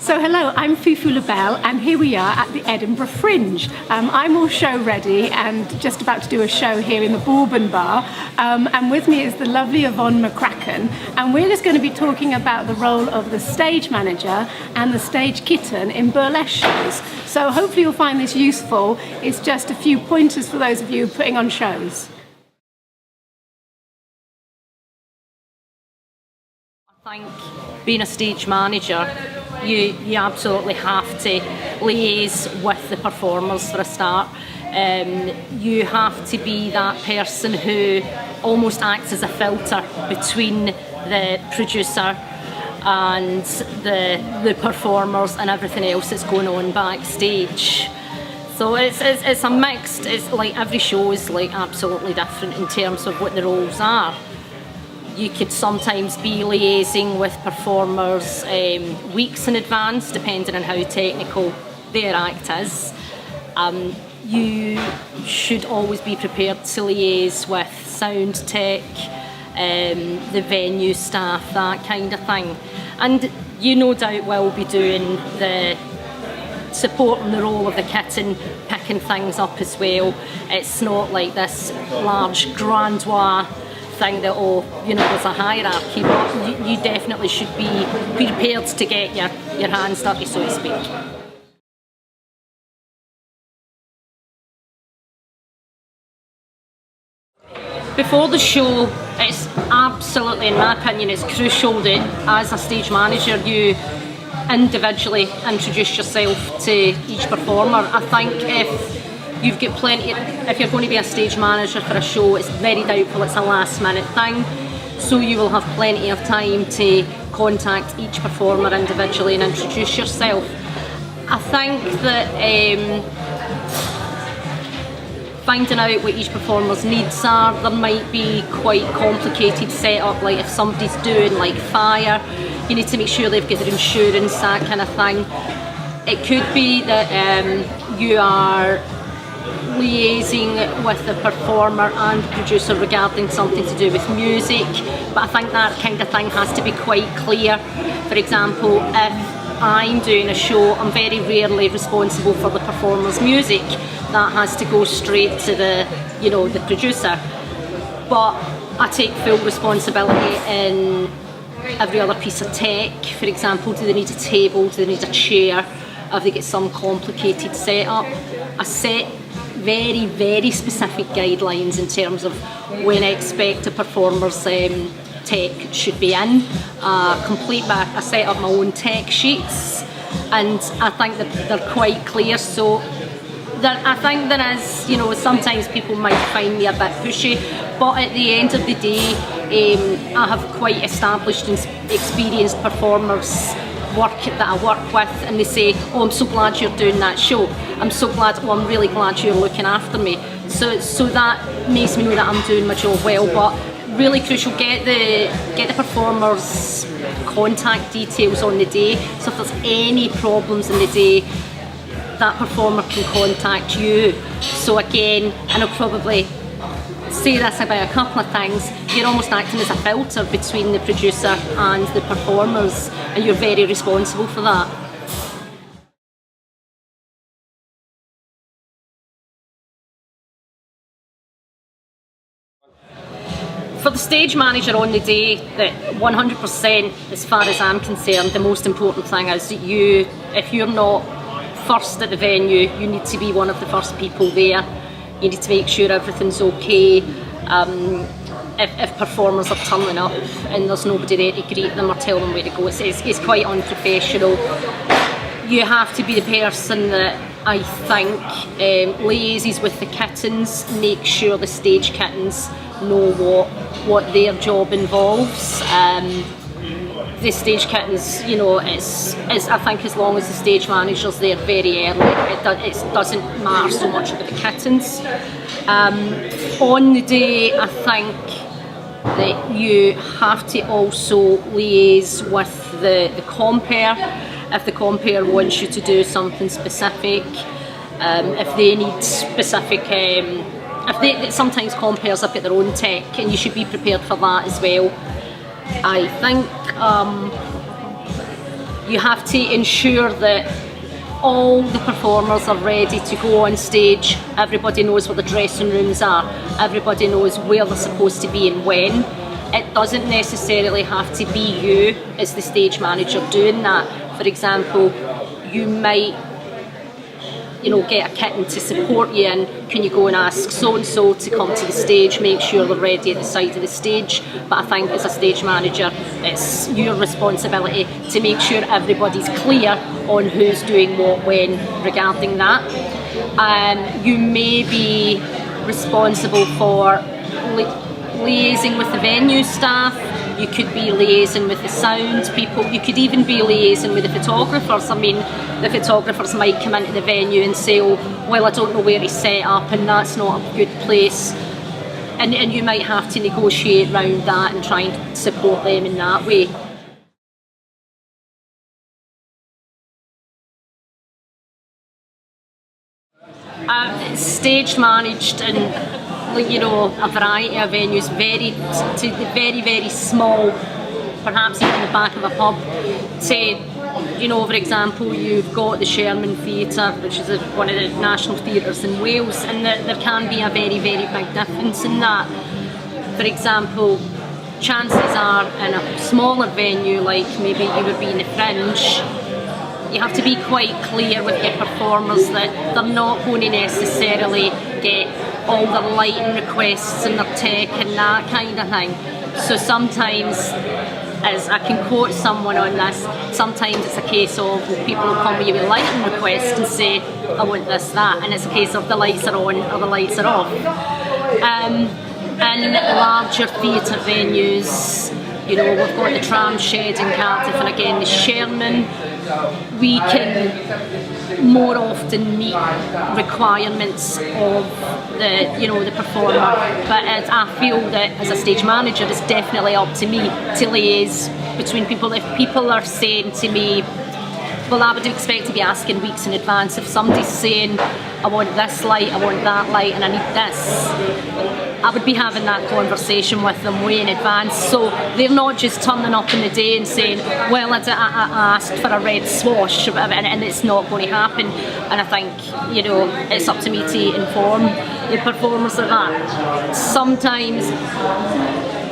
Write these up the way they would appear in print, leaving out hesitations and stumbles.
So hello, I'm Foofoolabelle and here we are at the Edinburgh Fringe. I'm all show ready and just about to do a show here in the Bourbon Bar, and with me is the lovely Yvonne McCracken, and we're just going to be talking about the role of the stage manager and the stage kitten in burlesque shows. So hopefully you'll find this useful. It's just a few pointers for those of you putting on shows. I think being a stage manager, you absolutely have to liaise with the performers for a start. You have to be that person who almost acts as a filter between the producer and the performers and everything else that's going on backstage. So it's a mixed, it's like every show is like absolutely different in terms of what the roles are. You could sometimes be liaising with performers weeks in advance, depending on how technical their act is. You should always be prepared to liaise with sound tech, the venue staff, that kind of thing. And you no doubt will be doing the supporting the role of the kitten, picking things up as well. It's not like this large grandois thing that, oh, you know, there's a hierarchy, but you definitely should be prepared to get your hands dirty, so to speak. Before the show, it's absolutely, in my opinion, it's crucial that as a stage manager you individually introduce yourself to each performer. I think if you're going to be a stage manager for a show, it's very doubtful it's a last minute thing, so you will have plenty of time to contact each performer individually and introduce yourself. I think that finding out what each performer's needs are, there might be quite complicated setup, like if somebody's doing like fire, you need to make sure they've got their insurance, that kind of thing. It could be that you are liaising with the performer and the producer regarding something to do with music, but I think that kind of thing has to be quite clear. For example, if I'm doing a show, I'm very rarely responsible for the performer's music. That has to go straight to the producer. But I take full responsibility in every other piece of tech. For example, do they need a table? Do they need a chair? Have they got some complicated setup? I set very, very specific guidelines in terms of when I expect a performer's tech should be in. I set up my own tech sheets, and I think that they're quite clear. So I think there is, sometimes people might find me a bit pushy, but at the end of the day, I have quite established and experienced performers that I work with, and they say, oh, I'm so glad you're doing that show. I'm so glad, I'm really glad you're looking after me. So that makes me know that I'm doing my job well. But really crucial, get the performer's contact details on the day, so if there's any problems in the day, that performer can contact you. So again, and I'll probably say this about a couple of things, you're almost acting as a filter between the producer and the performers, and you're very responsible for that. For the stage manager on the day, that 100%, as far as I'm concerned, the most important thing is that if you're not first at the venue, you need to be one of the first people there. You need to make sure everything's okay. If performers are turning up and there's nobody there to greet them or tell them where to go, it's quite unprofessional. You have to be the person that I think liaises with the kittens, make sure the stage kittens know what their job involves. The stage kittens, I think as long as the stage manager's there very early, it doesn't matter so much about the kittens. On the day, I think that you have to also liaise with the compere. If the compere wants you to do something specific, if they need specific, sometimes compares have got their own tech, and you should be prepared for that as well. I think You have to ensure that all the performers are ready to go on stage. Everybody knows what the dressing rooms are. Everybody knows where they're supposed to be and when. It doesn't necessarily have to be you as the stage manager doing that. For example, you might, you know, get a kitten to support you, and can you go and ask so-and-so to come to the stage, make sure they're ready at the side of the stage. But I think as a stage manager, it's your responsibility to make sure everybody's clear on who's doing what when regarding that. You may be responsible for liaising with the venue staff. You could be liaising with the sound people. You could even be liaising with the photographers. I mean, the photographers might come into the venue and say, oh, well, I don't know where he's set up and that's not a good place. And you might have to negotiate around that and try and support them in that way. I've stage managed in, you know, a variety of venues, to the very, very small, perhaps even the back of a pub. Say, you know, for example, you've got the Sherman Theatre, which is one of the national theatres in Wales, and there can be a very, very big difference in that. For example, chances are in a smaller venue, like maybe you would be in the Fringe, you have to be quite clear with your performers that they're not going to necessarily get all their lighting requests and their tech and that kind of thing. So sometimes, as I can quote someone on this, sometimes it's a case of people will come with you with lighting requests and say, I want this, that, and it's a case of the lights are on or the lights are off. In larger theatre venues, you know, we've got the Tram Shed in Cardiff and again the Sherman, we can more often meet requirements of the, you know, the performer. But I feel that as a stage manager, it's definitely up to me to liaise between people. If people are saying to me, well, I would expect to be asking weeks in advance. If somebody's saying, I want this light, I want that light, and I need this, I would be having that conversation with them way in advance. So they're not just turning up in the day and saying, well, I asked for a red swash, and it's not going to happen. And I think, you know, it's up to me to inform the performers of that. Sometimes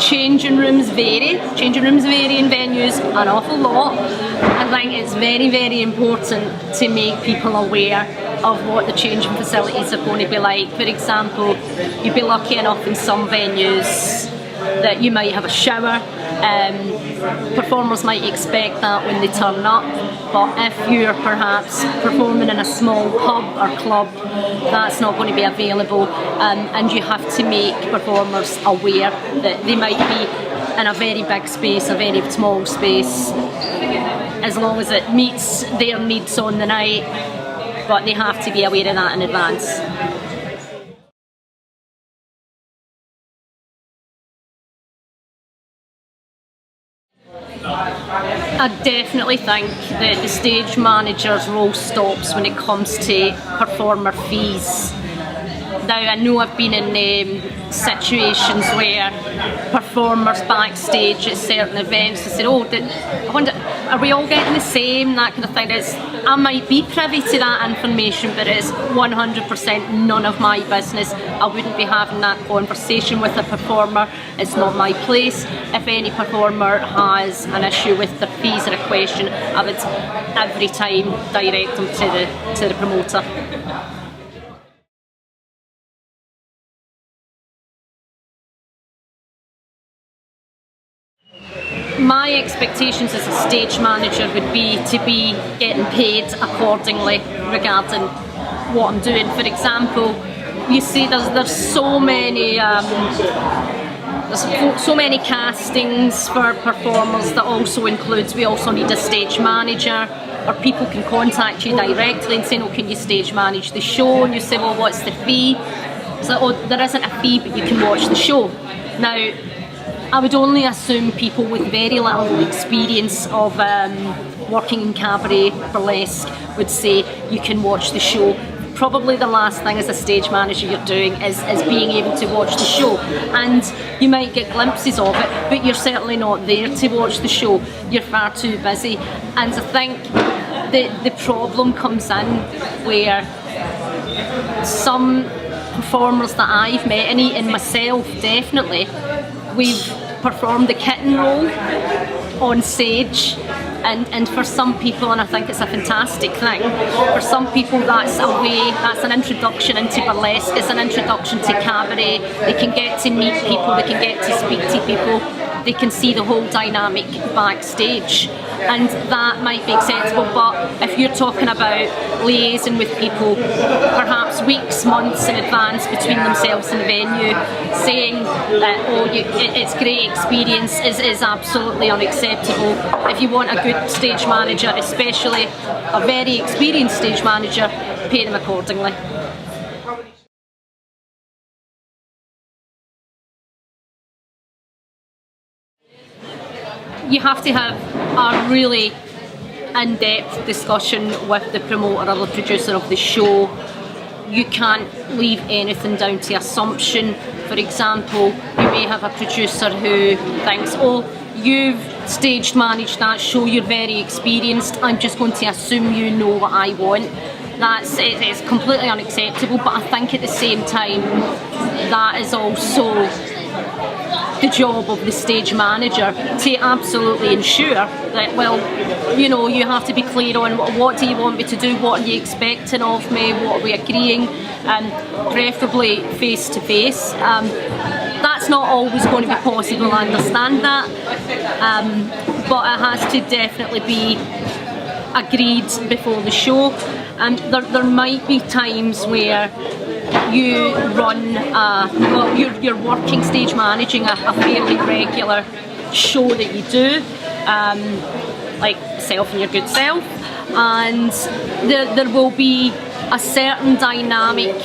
changing rooms vary. Changing rooms vary in venues an awful lot. I think it's very, very important to make people aware of what the changing facilities are going to be like. For example, you'd be lucky enough in some venues that you might have a shower. Performers might expect that when they turn up, but if you're perhaps performing in a small pub or club, that's not going to be available, and you have to make performers aware that they might be in a very big space, a very small space, as long as it meets their needs on the night, but they have to be aware of that in advance. I definitely think that the stage manager's role stops when it comes to performer fees. Now, I know I've been in situations where performers backstage at certain events have said, oh, I wonder, are we all getting the same, that kind of thing. I might be privy to that information, but it's 100% none of my business. I wouldn't be having that conversation with a performer. It's not my place. If any performer has an issue with their fees or a question, I would every time direct them to the promoter. My expectations as a stage manager would be to be getting paid accordingly regarding what I'm doing. For example, you see there's so many castings for performers that also includes, we also need a stage manager, or people can contact you directly and say, oh, can you stage manage the show? And you say, well, what's the fee? So, oh, there isn't a fee, but you can watch the show. Now, I would only assume people with very little experience of working in cabaret, burlesque, would say you can watch the show. probably the last thing as a stage manager you're doing is being able to watch the show. And you might get glimpses of it, but you're certainly not there to watch the show. You're far too busy. And I think the problem comes in where some performers that I've met, and myself definitely, we've performed the kitten role on stage, and for some people, and I think it's a fantastic thing, for some people that's a way, that's an introduction into burlesque, it's an introduction to cabaret. They can get to meet people, they can get to speak to people, they can see the whole dynamic backstage, and that might be acceptable. But if you're talking about liaising with people perhaps weeks, months in advance between themselves and the venue, saying that it's great experience is absolutely unacceptable. If you want a good stage manager, especially a very experienced stage manager, pay them accordingly. You have to have a really in-depth discussion with the promoter or the producer of the show. You can't leave anything down to assumption. For example, you may have a producer who thinks, oh, you've stage managed that show, you're very experienced, I'm just going to assume you know what I want. It's completely unacceptable, but I think at the same time that is also the job of the stage manager to absolutely ensure that, well, you know, you have to be clear on what do you want me to do, what are you expecting of me, what are we agreeing, and preferably face to face. That's not always going to be possible, I understand that, but it has to definitely be agreed before the show. There might be times where you run you're working stage managing a fairly regular show that you do, like Self and Your Good Self, and there will be a certain dynamic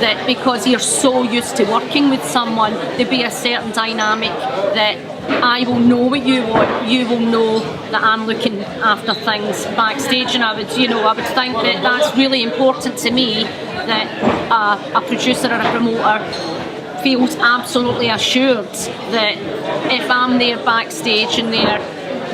that, because you're so used to working with someone, there'll be a certain dynamic that I will know what you want, you will know that I'm looking after things backstage, and I would think that that's really important to me, that a producer or a promoter feels absolutely assured that if I'm there backstage and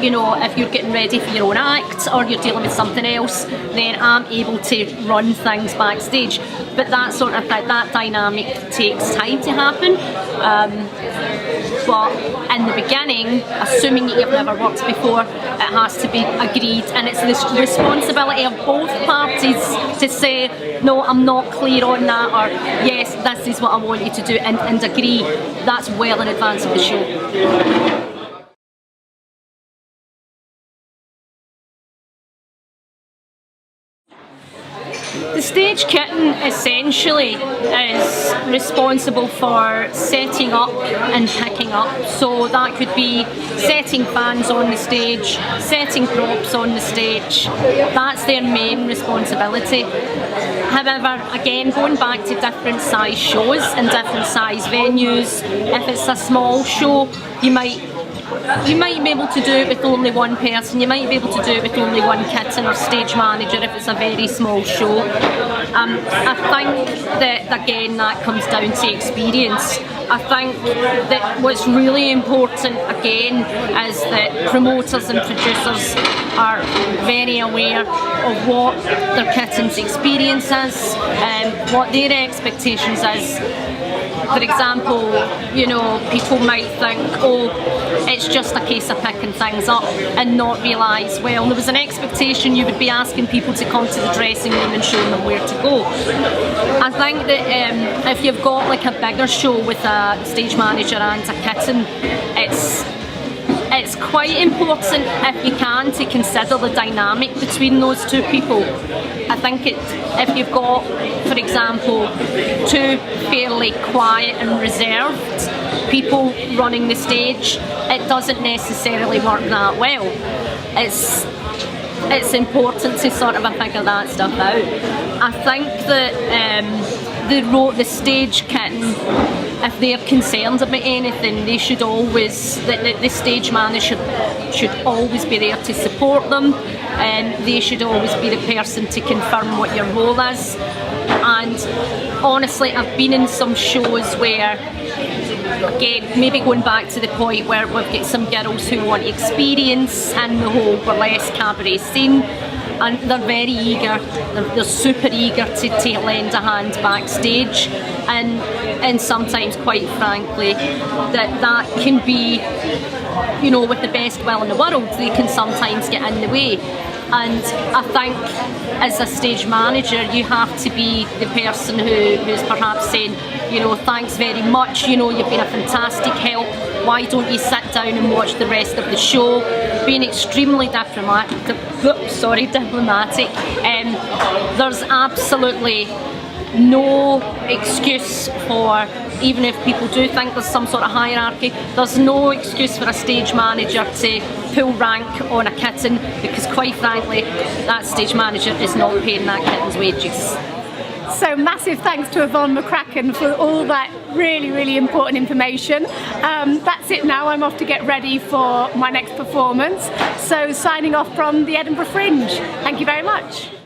if you're getting ready for your own act or you're dealing with something else, then I'm able to run things backstage. But that sort of that dynamic takes time to happen. But in the beginning, assuming that you've never worked before, it has to be agreed, and it's the responsibility of both parties to say, no, I'm not clear on that, or yes, this is what I want you to do, and agree. That's well in advance of the show. The stage kitten essentially is responsible for setting up and picking up, so that could be setting fans on the stage, setting props on the stage. That's their main responsibility. However, again, going back to different size shows and different size venues, if it's a small show, you might be able to do it with only one person, you might be able to do it with only one kitten or stage manager if it's a very small show. I think that, again, that comes down to experience. I think that what's really important, again, is that promoters and producers are very aware of what their kitten's experience is and what their expectations is. For example, people might think, oh, it's just a case of picking things up, and not realise, well, there was an expectation you would be asking people to come to the dressing room and show them where to go. I think that if you've got like a bigger show with a stage manager and a kitten, it's quite important, if you can, to consider the dynamic between those two people. I think if you've got, for example, two fairly quiet and reserved people running the stage, it doesn't necessarily work that well. It's important to sort of figure that stuff out. I think that the stage kitten, if they're concerned about anything, they should always, the stage manager should always be there to support them, and they should always be the person to confirm what your role is. And honestly, I've been in some shows where, again, maybe going back to the point where we've got some girls who want experience in the whole burlesque cabaret scene, and they're very eager, they're super eager to lend a hand backstage, and sometimes, quite frankly, that can be, you know, with the best will in the world, they can sometimes get in the way. And I think as a stage manager, you have to be the person who's perhaps saying, you know, thanks very much, you know, you've been a fantastic help, why don't you sit down and watch the rest of the show? Being extremely diplomatic. There's absolutely no excuse for, even if people do think there's some sort of hierarchy, there's no excuse for a stage manager to pull rank on a kitten, because quite frankly, that stage manager is not paying that kitten's wages. So massive thanks to Yvonne McCracken for all that really important information. That's it now, I'm off to get ready for my next performance. So signing off from the Edinburgh Fringe. Thank you very much.